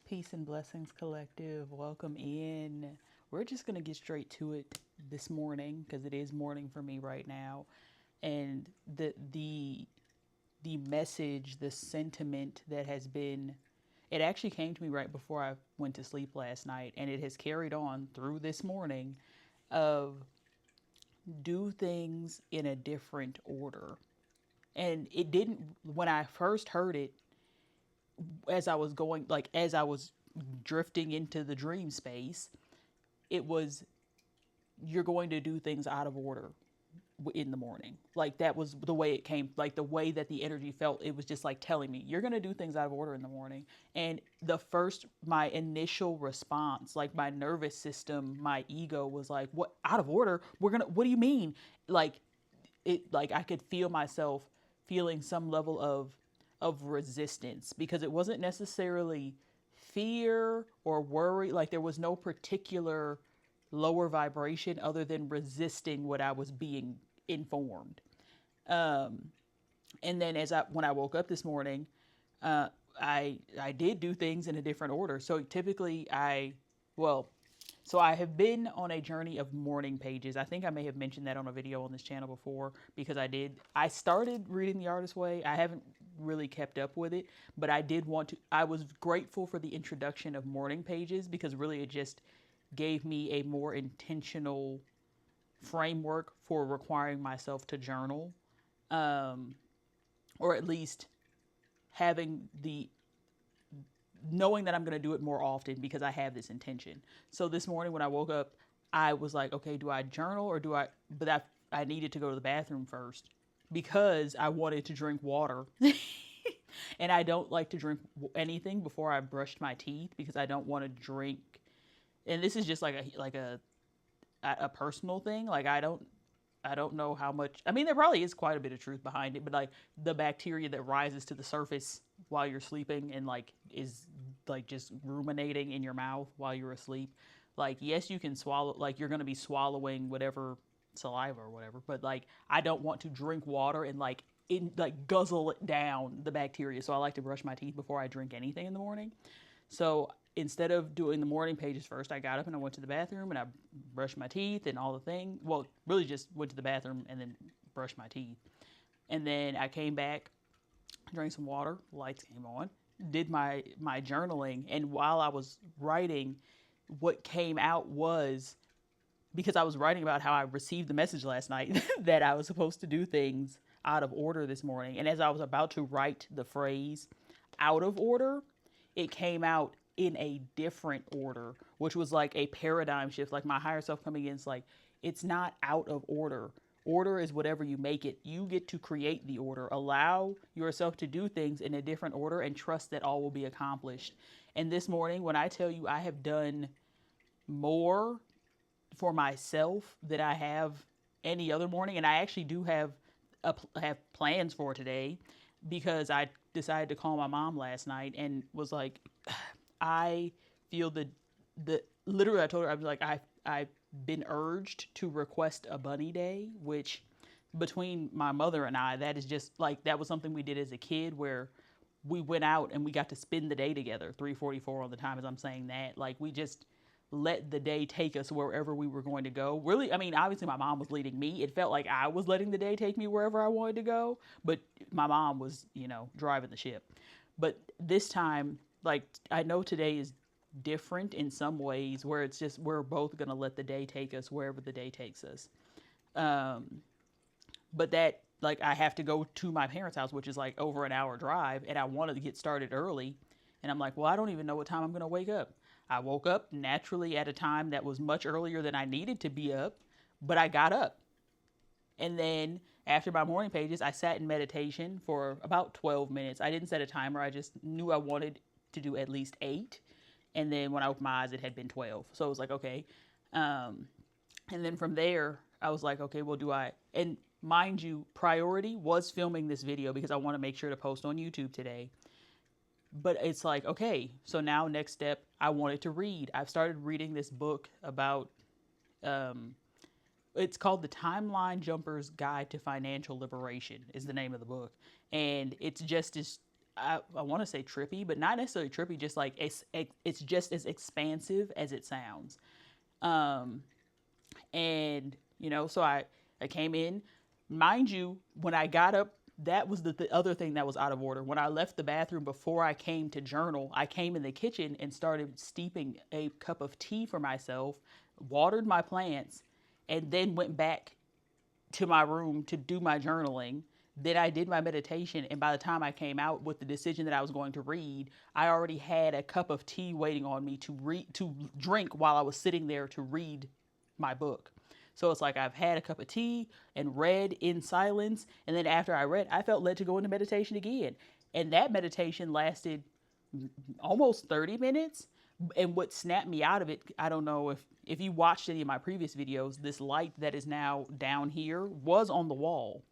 Peace and blessings, collective. Welcome in. We're just gonna get straight to it this morning because it is morning for me right now, and the message, the sentiment that has been, it actually came to me right before I went to sleep last night, and it has carried on through this morning. Of do things in a different order, and it didn't when I first heard it as I was going, like as I was drifting into the dream space, it was you're going to do things out of order in the morning. Like that was the way it came, like the way that the energy felt. It was just like telling me you're going to do things out of order in the morning. And my initial response, like my nervous system, my ego was like, what, out of order? What do you mean? Like like I could feel myself feeling some level of resistance because it wasn't necessarily fear or worry. Like there was no particular lower vibration other than resisting what I was being informed. And then when I woke up this morning, uh, I did do things in a different order. So typically well, so I have been on a journey of morning pages. I think I may have mentioned that on a video on this channel before because I started reading The Artist Way. I haven't really kept up with it, but I did want to. I was grateful for the introduction of morning pages because really it just gave me a more intentional framework for requiring myself to journal, or at least having the knowing that I'm going to do it more often because I have this intention. So this morning when I woke up, I was like, okay, do I journal or do I? But I needed to go to the bathroom first because I wanted to drink water. And I don't like to drink anything before I brushed my teeth because I don't want to drink. And this is just like a personal thing. Like I don't know how much. I mean, there probably is quite a bit of truth behind it, but like the bacteria that rises to the surface while you're sleeping and like is like just ruminating in your mouth while you're asleep. Like, yes, you can swallow, like you're going to be swallowing whatever saliva or whatever, but like I don't want to drink water and like guzzle it down the bacteria. So I like to brush my teeth before I drink anything in the morning. So instead of doing the morning pages first, I got up and I went to the bathroom and I brushed my teeth and all the thing. Well, really just went to the bathroom and then brushed my teeth. And then I came back, drank some water, lights came on, did my journaling. And while I was writing, what came out was because I was writing about how I received the message last night that I was supposed to do things out of order this morning. And as I was about to write the phrase out of order, it came out in a different order, which was like a paradigm shift. Like my higher self coming in, it's like, it's not out of order. Order is whatever you make it. You get to create the order. Allow yourself to do things in a different order and trust that all will be accomplished. And this morning, when I tell you I have done more for myself than I have any other morning, and I actually do have plans for today because I decided to call my mom last night and was like, I feel the literally I told her I was like I've been urged to request a bunny day, which between my mother and I, that is just like that was something we did as a kid where we went out and we got to spend the day together. 3:44 on the time as I'm saying that. Like we just let the day take us wherever we were going to go. Really, I mean, obviously my mom was leading me. It felt like I was letting the day take me wherever I wanted to go, but my mom was, driving the ship. But this time, like I know today is different in some ways where it's just we're both going to let the day take us wherever the day takes us. But that like I have to go to my parents' house, which is like over an hour drive, and I wanted to get started early. And I'm like, well, I don't even know what time I'm going to wake up. I woke up naturally at a time that was much earlier than I needed to be up, but I got up. And then after my morning pages, I sat in meditation for about 12 minutes. I didn't set a timer. I just knew I wanted to do at least 8. And then when I opened my eyes, it had been 12. So I was like, okay. And then from there, I was like, okay, well, and mind you, priority was filming this video because I want to make sure to post on YouTube today. But it's like, okay, so now next step, I wanted to read. I've started reading this book about, it's called The Timeline Jumper's Guide to Financial Liberation is the name of the book. And it's just as I want to say trippy, but not necessarily trippy. Just like it's just as expansive as it sounds. Um, and so I came in, mind you, when I got up, that was the other thing that was out of order. When I left the bathroom before I came to journal, I came in the kitchen and started steeping a cup of tea for myself, watered my plants, and then went back to my room to do my journaling. Then I did my meditation, and by the time I came out with the decision that I was going to read, I already had a cup of tea waiting on me to drink while I was sitting there to read my book. So it's like I've had a cup of tea and read in silence, and then after I read, I felt led to go into meditation again. And that meditation lasted almost 30 minutes. And what snapped me out of it, I don't know if you watched any of my previous videos, this light that is now down here was on the wall.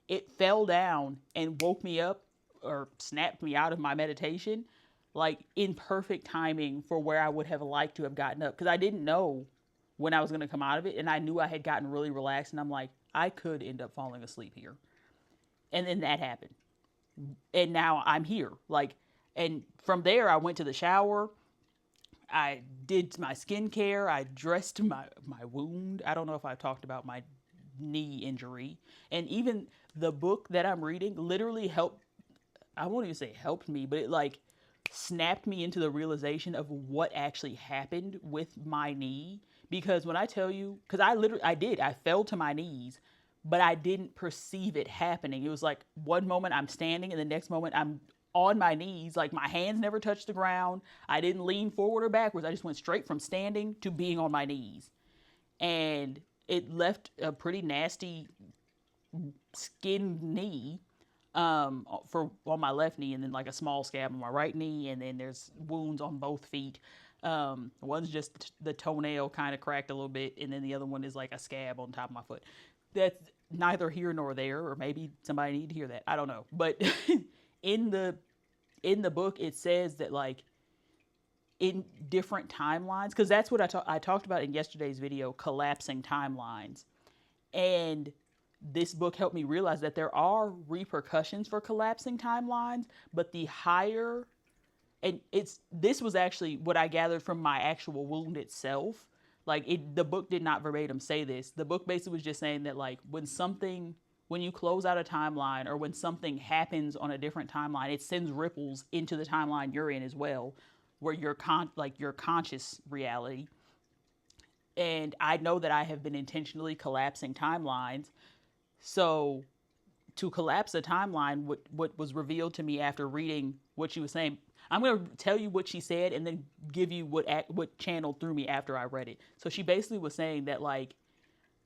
It fell down and woke me up or snapped me out of my meditation, like in perfect timing for where I would have liked to have gotten up. Because I didn't know when I was going to come out of it. And I knew I had gotten really relaxed. And I'm like, I could end up falling asleep here. And then that happened. And now I'm here. And from there, I went to the shower. I did my skincare. I dressed my wound. I don't know if I've talked about my knee injury. And even the book that I'm reading literally helped. I won't even say helped me, but it snapped me into the realization of what actually happened with my knee. Because when I tell you, because I fell to my knees, but I didn't perceive it happening. It was like one moment I'm standing and the next moment I'm on my knees. Like my hands never touched the ground. I didn't lean forward or backwards. I just went straight from standing to being on my knees. And it left a pretty nasty skinned knee on my left knee, and then like a small scab on my right knee, and then there's wounds on both feet. One's just the toenail kind of cracked a little bit, and then the other one is like a scab on top of my foot. That's neither here nor there, or maybe somebody need to hear that. I don't know. But in the book, it says that like in different timelines, because that's what I talked about in yesterday's video, collapsing timelines. And this book helped me realize that there are repercussions for collapsing timelines, but the higher, and this was actually what I gathered from my actual wound itself. The book did not verbatim say this. The book basically was just saying that like when you close out a timeline or when something happens on a different timeline, it sends ripples into the timeline you're in as well, where your conscious reality. And I know that I have been intentionally collapsing timelines. So to collapse a timeline, what was revealed to me after reading what she was saying, I'm going to tell you what she said and then give you what channeled through me after I read it. So she basically was saying that like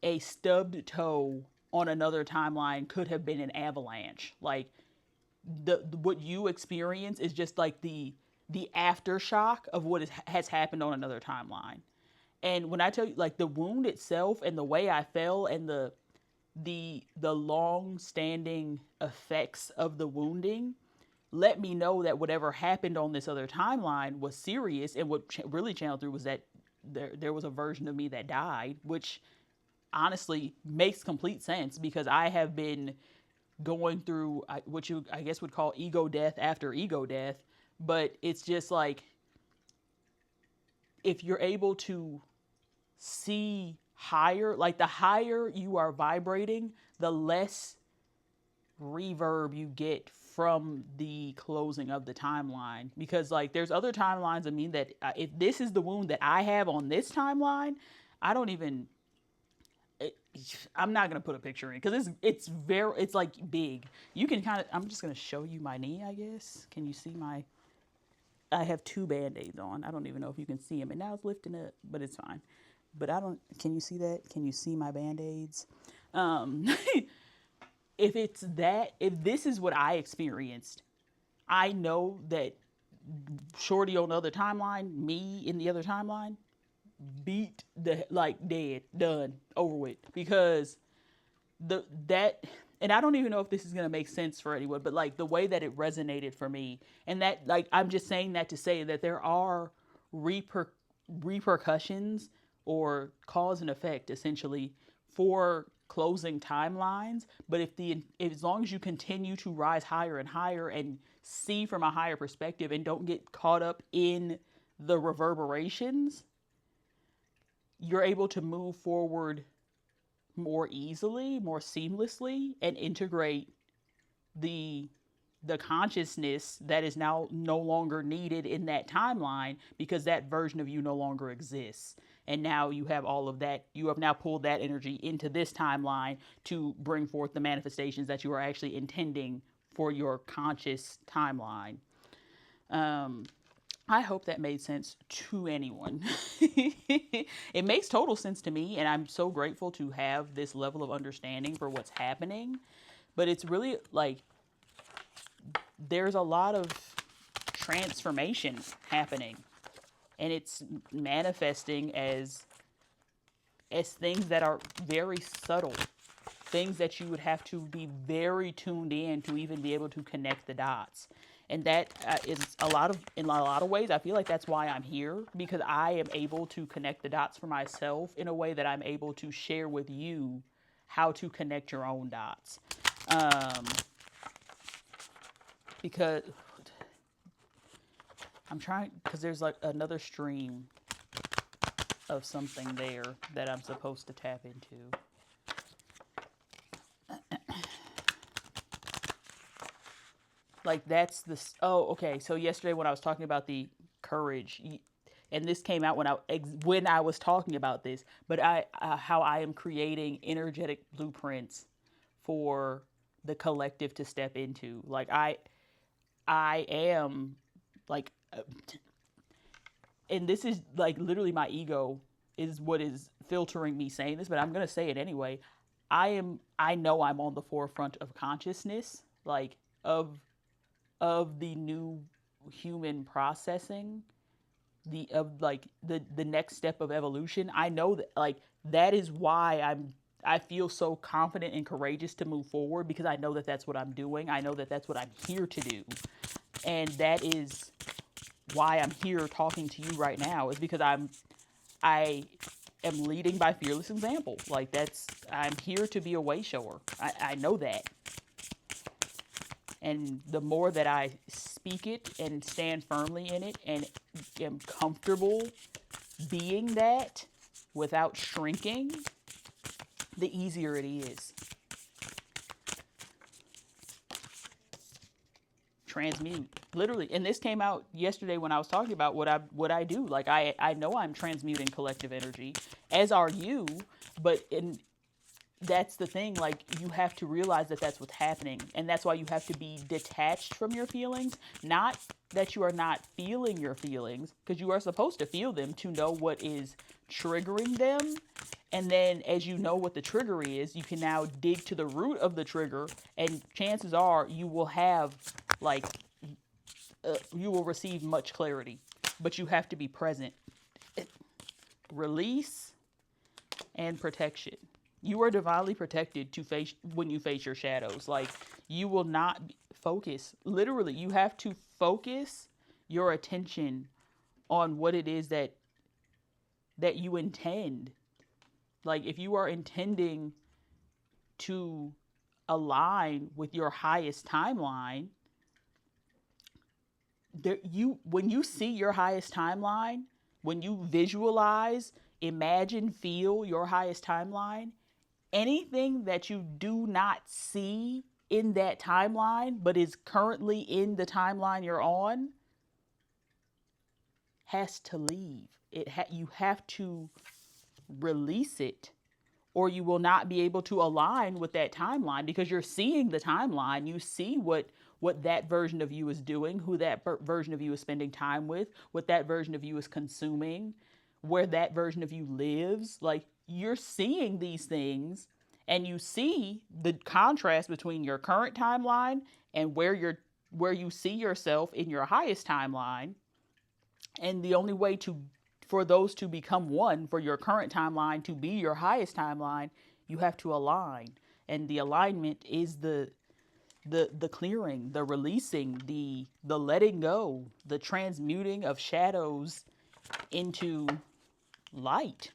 a stubbed toe on another timeline could have been an avalanche. Like what you experience is just like the aftershock of what has happened on another timeline. And when I tell you, like the wound itself and the way I fell and the long-standing effects of the wounding let me know that whatever happened on this other timeline was serious. And what really channeled through was that there was a version of me that died, which honestly makes complete sense because I have been going through what you, I guess, would call ego death after ego death. But it's just like, if you're able to see higher, like the higher you are vibrating, the less reverb you get from the closing of the timeline. Because like there's other timelines of me that if this is the wound that I have on this timeline, I don't even, I'm not going to put a picture in because it's like big. You can kind of, I'm just going to show you my knee, I guess. Can you see I have 2 Band-Aids on. I don't even know if you can see them. And now it's lifting up, but it's fine. But can you see that? Can you see my Band-Aids? If this is what I experienced, I know that Shorty on the other timeline, me in the other timeline, beat dead, done, over with. Because and I don't even know if this is going to make sense for anyone, but like the way that it resonated for me, and that like I'm just saying that to say that there are repercussions or cause and effect essentially for closing timelines, but if as long as you continue to rise higher and higher and see from a higher perspective and don't get caught up in the reverberations, you're able to move forward more easily, more seamlessly, and integrate the consciousness that is now no longer needed in that timeline, because that version of you no longer exists. And now you have all of that. You have now pulled that energy into this timeline to bring forth the manifestations that you are actually intending for your conscious timeline. I hope that made sense to anyone. It makes total sense to me, and I'm so grateful to have this level of understanding for what's happening. But it's really like there's a lot of transformation happening, and it's manifesting as things that are very subtle, things that you would have to be very tuned in to even be able to connect the dots. And that is in a lot of ways, I feel like that's why I'm here, because I am able to connect the dots for myself in a way that I'm able to share with you how to connect your own dots. Because I'm trying, because there's like another stream of something there that I'm supposed to tap into. Like that's this. Oh, okay. So yesterday when I was talking about the courage, and this came out when I was talking about this, but how I am creating energetic blueprints for the collective to step into. Like I am like, and this is like literally my ego is what is filtering me saying this, but I'm gonna say it anyway. I know I'm on the forefront of consciousness, like of the new human processing, the next step of evolution. I know that, like, that is why I feel so confident and courageous to move forward, because I know that that's what I'm doing. I know that that's what I'm here to do. And that is why I'm here talking to you right now, is because I am leading by fearless example. Like I'm here to be a way shower. I know that. And the more that I speak it and stand firmly in it and am comfortable being that without shrinking, the easier it is. Transmute, literally. And this came out yesterday when I was talking about what I do. Like I know I'm transmuting collective energy, as are you, but that's the thing, like you have to realize that that's what's happening, and that's why you have to be detached from your feelings. Not that you are not feeling your feelings, because you are supposed to feel them to know what is triggering them, and then as you know what the trigger is, you can now dig to the root of the trigger, and chances are you will have you will receive much clarity, but you have to be present. Release and protection. You are divinely protected when you face your shadows. Like you will not focus. Literally, you have to focus your attention on what it is that you intend. Like if you are intending to align with your highest timeline, when you see your highest timeline, when you visualize, imagine, feel your highest timeline, anything that you do not see in that timeline, but is currently in the timeline you're on, has to leave. You have to release it, or you will not be able to align with that timeline, because you're seeing the timeline. You see what that version of you is doing, who that version of you is spending time with, what that version of you is consuming, where that version of you lives. Like you're seeing these things, and you see the contrast between your current timeline and where you see yourself in your highest timeline. And the only way for those to become one, for your current timeline to be your highest timeline, you have to align. And the alignment is the clearing, the releasing, the letting go, the transmuting of shadows into light.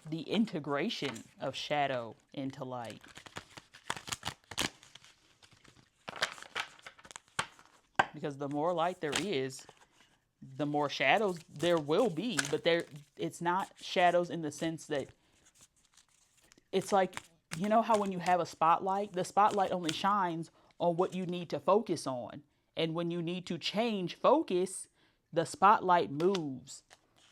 the integration of shadow into light. Because the more light there is, the more shadows there will be, but it's not shadows in the sense that it's like, you know how when you have a spotlight, the spotlight only shines on what you need to focus on. And when you need to change focus, the spotlight moves.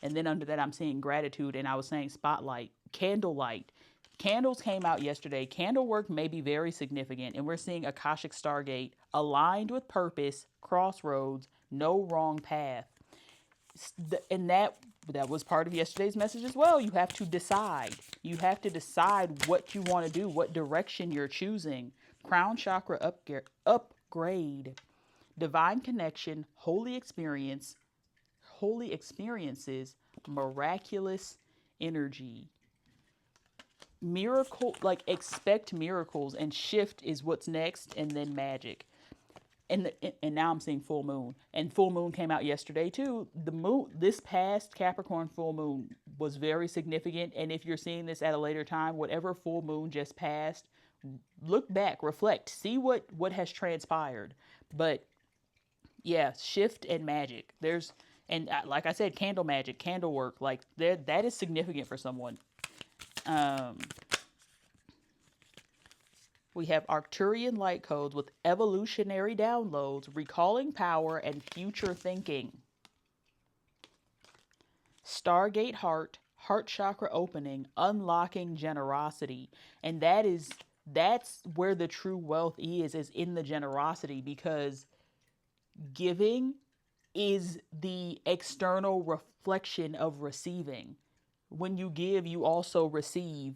And then under that, I'm seeing gratitude, and I was saying spotlight, candlelight. Candles came out yesterday. Candle work may be very significant, and we're seeing Akashic Stargate aligned with purpose, crossroads, no wrong path. And that was part of yesterday's message as well. You have to decide. You have to decide what you want to do, what direction you're choosing. Crown chakra upgrade, divine connection, holy experiences, miraculous energy. Miracle, like expect miracles, and shift is what's next, and then magic. And now I'm seeing full moon, and full moon came out yesterday too. The moon, this past Capricorn full moon was very significant. And if you're seeing this at a later time, whatever full moon just passed, look back, reflect, see what has transpired. But yeah, shift and magic. And like I said, candle magic, candle work, like that is significant for someone. We have Arcturian light codes with evolutionary downloads, recalling power and future thinking. Stargate heart chakra opening, unlocking generosity. And that's where the true wealth is in the generosity, because giving is the external reflection of receiving. When you give, you also receive.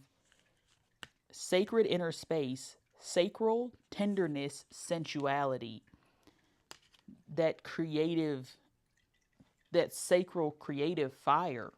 Sacred inner space, sacral tenderness, sensuality, that sacral creative fire.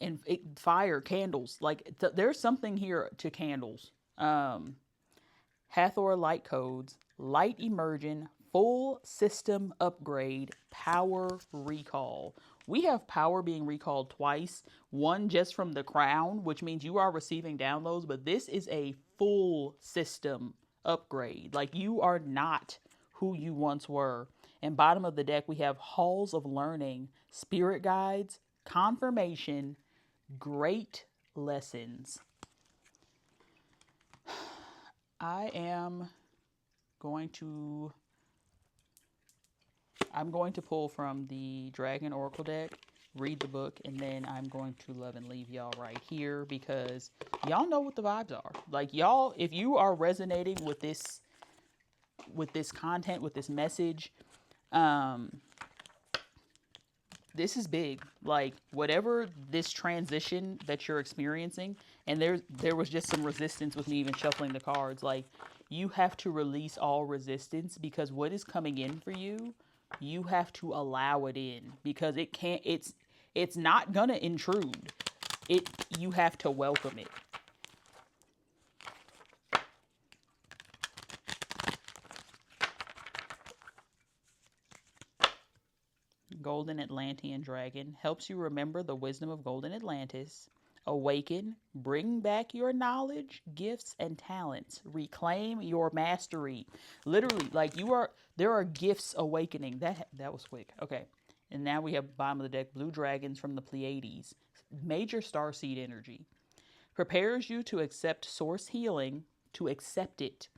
And fire, candles, like there's something here to candles. Hathor light codes, light immersion, full system upgrade, power recall. We have power being recalled twice. One just from the crown, which means you are receiving downloads, but this is a full system upgrade. Like, you are not who you once were. And bottom of the deck, we have halls of learning, spirit guides, confirmation, great lessons. I'm going to pull from the Dragon Oracle deck, read the book, and then I'm going to love and leave y'all right here, because y'all know what the vibes are. Like, y'all, if you are resonating with this content, with this message, this is big. Like, whatever this transition that you're experiencing, and there was just some resistance with me even shuffling the cards. Like, you have to release all resistance, because what is coming in for you, you have to allow it in, because it's not gonna intrude. You have to welcome it. Golden Atlantean Dragon helps you remember the wisdom of Golden Atlantis. Awaken, bring back your knowledge, gifts, and talents. Reclaim your mastery. Literally, like, there are gifts awakening. That was quick. Okay. And now we have bottom of the deck, blue dragons from the Pleiades. Major starseed energy. Prepares you to accept source healing, to accept it.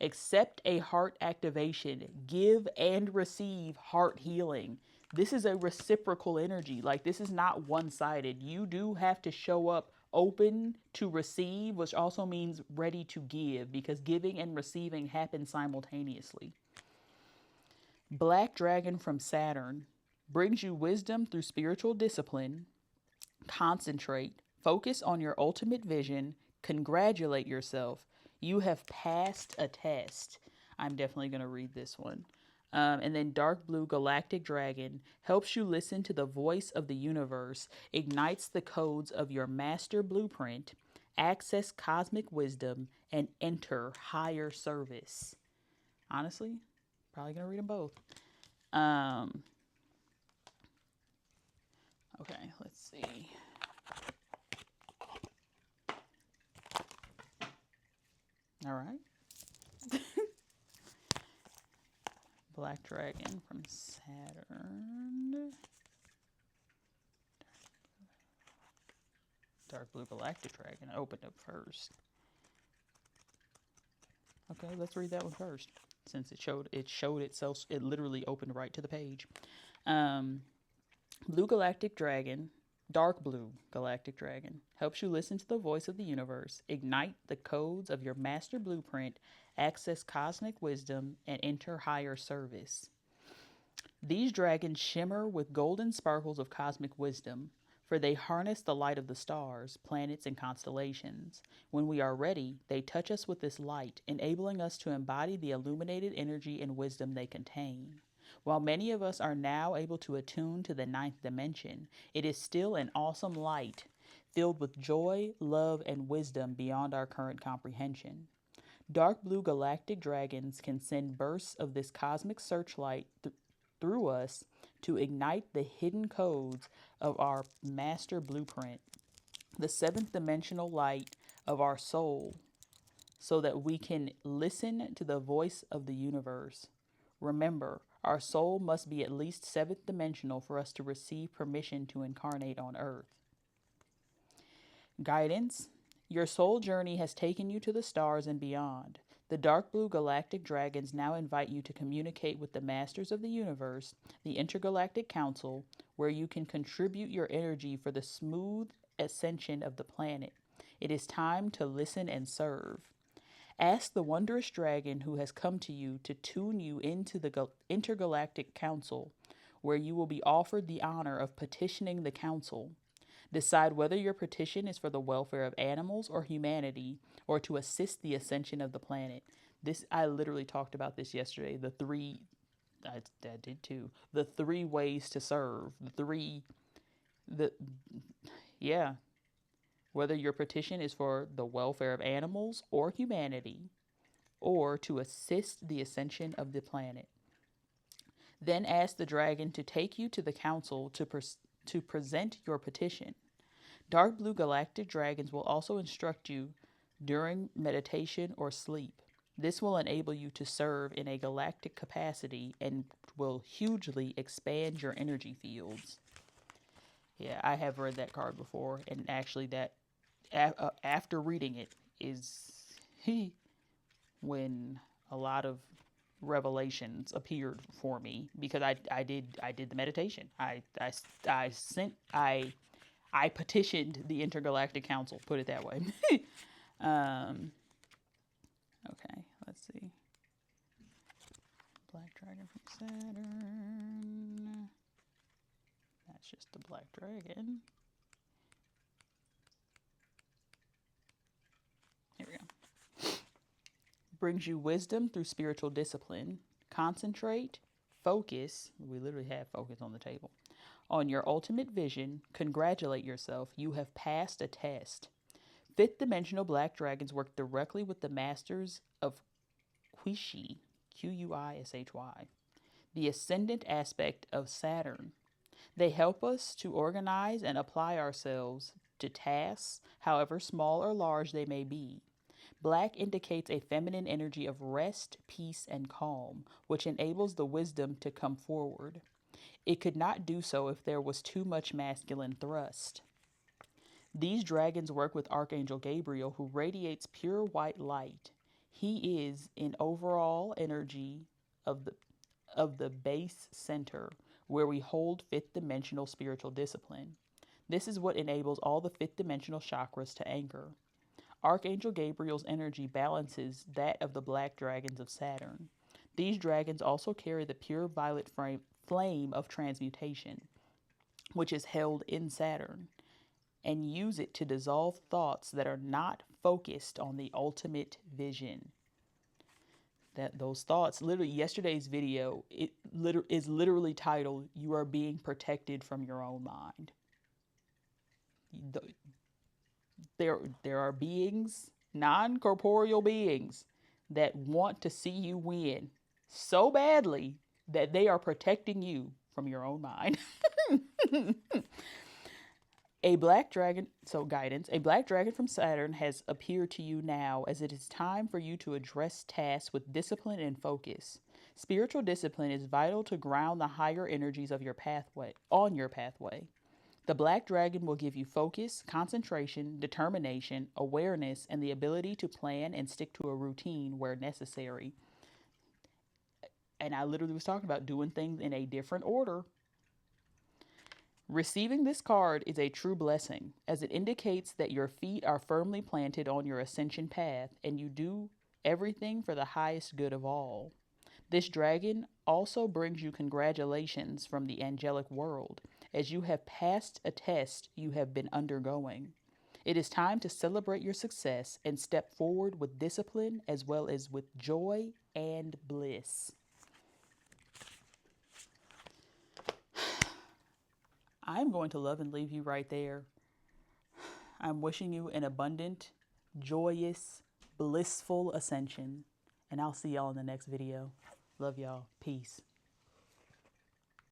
Accept a heart activation. Give and receive heart healing. This is a reciprocal energy. Like, this is not one-sided. You do have to show up open to receive, which also means ready to give, because giving and receiving happen simultaneously. Black Dragon from Saturn brings you wisdom through spiritual discipline. Concentrate. Focus on your ultimate vision. Congratulate yourself. You have passed a test. I'm definitely going to read this one. And then Dark Blue Galactic Dragon helps you listen to the voice of the universe, ignites the codes of your master blueprint, access cosmic wisdom, and enter higher service. Honestly, probably going to read them both. Okay, let's see. All right. Black Dragon from Saturn. Dark Blue Galactic Dragon opened up first. Okay, let's read that one first. Since it showed itself, it literally opened right to the page. Um, Blue Galactic Dragon, Dark Blue Galactic Dragon, helps you listen to the voice of the universe, ignite the codes of your master blueprint, access cosmic wisdom, and enter higher service. These dragons shimmer with golden sparkles of cosmic wisdom, for they harness the light of the stars, planets, and constellations. When we are ready, they touch us with this light, enabling us to embody the illuminated energy and wisdom they contain. While many of us are now able to attune to the ninth dimension, it is still an awesome light, filled with joy, love, and wisdom beyond our current comprehension. Dark blue galactic dragons can send bursts of this cosmic searchlight through us to ignite the hidden codes of our master blueprint, the seventh dimensional light of our soul, so that we can listen to the voice of the universe. Remember, our soul must be at least seventh dimensional for us to receive permission to incarnate on Earth. Guidance. Your soul journey has taken you to the stars and beyond. The dark blue galactic dragons now invite you to communicate with the masters of the universe, the Intergalactic Council, where you can contribute your energy for the smooth ascension of the planet. It is time to listen and serve. Ask the wondrous dragon who has come to you to tune you into the Intergalactic Council, where you will be offered the honor of petitioning the council. Decide whether your petition is for the welfare of animals or humanity, or to assist the ascension of the planet. I literally talked about this yesterday. I did too. The three ways to serve. Yeah. Whether your petition is for the welfare of animals or humanity, or to assist the ascension of the planet. Then ask the dragon to take you to the council to present your petition. Dark blue galactic dragons will also instruct you during meditation or sleep. This will enable you to serve in a galactic capacity and will hugely expand your energy fields. Yeah, I have read that card before, and actually that after reading it is when a lot of revelations appeared for me, because I did the meditation. I petitioned the Intergalactic Council, put it that way. Okay, let's see. Black Dragon from Saturn. That's just the Black Dragon. Here we go. Brings you wisdom through spiritual discipline. Concentrate, focus. We literally have focus on the table. On your ultimate vision, congratulate yourself. You have passed a test. Fifth dimensional black dragons work directly with the masters of Quishi, Q-U-I-S-H-Y, the ascendant aspect of Saturn. They help us to organize and apply ourselves to tasks, however small or large they may be. Black indicates a feminine energy of rest, peace, and calm, which enables the wisdom to come forward. It could not do so if there was too much masculine thrust. These dragons work with Archangel Gabriel, who radiates pure white light. He is an overall energy of the base center, where we hold fifth dimensional spiritual discipline. This is what enables all the fifth dimensional chakras to anchor. Archangel Gabriel's energy balances that of the black dragons of Saturn. These dragons also carry the pure violet flame of transmutation, which is held in Saturn, and use it to dissolve thoughts that are not focused on the ultimate vision. That those thoughts, literally yesterday's video, is literally titled, "You are being protected from your own mind." There are beings, non-corporeal beings, that want to see you win so badly that they are protecting you from your own mind. A black dragon, so guidance, a black dragon from Saturn has appeared to you now as it is time for you to address tasks with discipline and focus. Spiritual discipline is vital to ground the higher energies of your pathway, on your pathway. The black dragon will give you focus, concentration, determination, awareness, and the ability to plan and stick to a routine where necessary. And I literally was talking about doing things in a different order. Receiving this card is a true blessing, as it indicates that your feet are firmly planted on your ascension path and you do everything for the highest good of all. This dragon also brings you congratulations from the angelic world, as you have passed a test you have been undergoing. It is time to celebrate your success and step forward with discipline as well as with joy and bliss. I'm going to love and leave you right there. I'm wishing you an abundant, joyous, blissful ascension. And I'll see y'all in the next video. Love y'all. Peace.